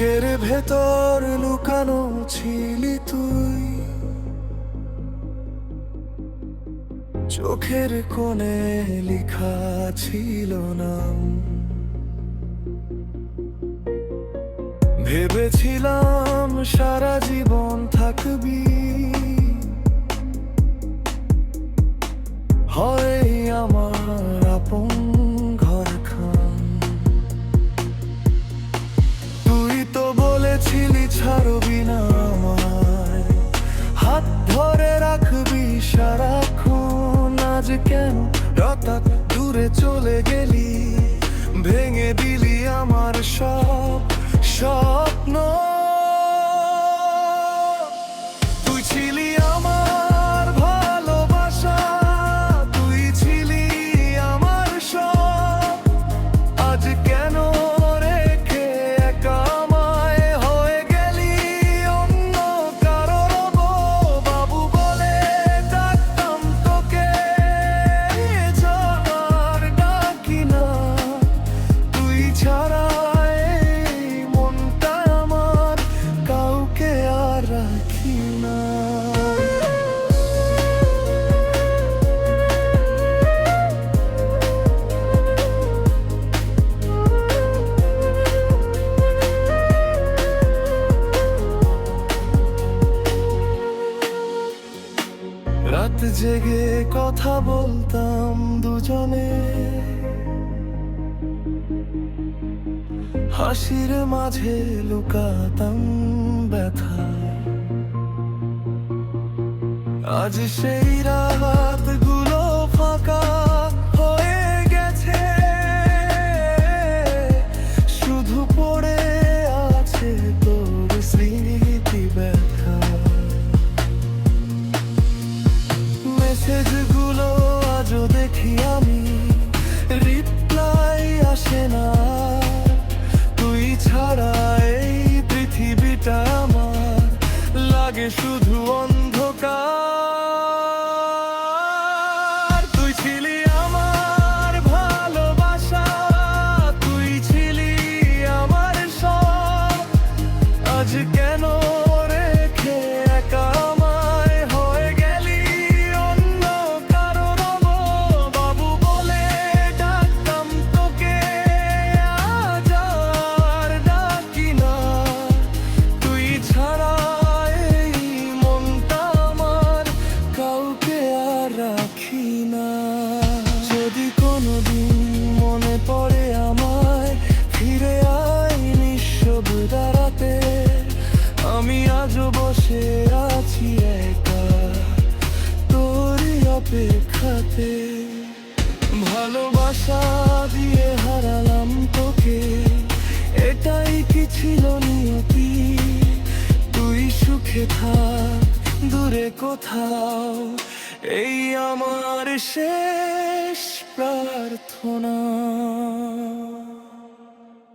বুকের ভেতর লুকানো ছিলি তুই, চোখের কোণে লেখা ছিল নাম। ভেবেছিলাম সারা জীবন থাকবি, হয় আমার আপন ঘরখান। তুই তো বলেছিলি ছাড়বি না আমায়, হাত ধরে রাখবি সারাক্ষণ। আজ কেন হঠাৎ দূরে চলে গেলি, ভেঙে দিলি আমার সব স্বপ্ন। তুই ছিলি আমার ভালোবাসা, তুই ছিলি আমার সব। আজ কেন রেখে একা আমায় হয়ে গেলি অন্য কারো রব। বাবু বলে ডাকতাম তোকে, যাবার ডাকি না। তুই ছাড়া এই মনটা আমার কাউকে আর রাখি না। রাত জেগে কথা বলতাম দুজনে, হাসির মাঝে লুকাতাম ব্যথা। আজ সেই রাতগুলো ফাঁকা হয়ে গেছে, শুধু পড়ে আছে তোর স্মৃতি ব্যথা। মেসেজগুলো আজও দেখি আমি, রিপ্লাই আসে না। তুই ছাড়া এই পৃথিবীটা আমার লাগে শুধু অন্ধকার। তুই ছিলি আমার ভালোবাসা, তুই ছিলি আমার সব। আজ কেন রেখে একা আমায় হয়ে গেলি অন্য কারো রব। বাবু বলে ডাকতাম তোকে, আজ আর ডাকি না। তুই ছাড়া এই মনটা আমার কাউকে আর রাখি না। যদি কোনোদিন মনে পড়ে আমায়, ফিরে আয় নিঃশব্দরাতে। আমি আজও বসে আছি একা তোরই অপেক্ষাতে। ভালোবাসা দিয়ে হারালাম তোকে, এটাই কি ছিল নিয়তি? তুই সুখে থাক দূরে কোথাও, এই আমার শেষ প্রার্থনা।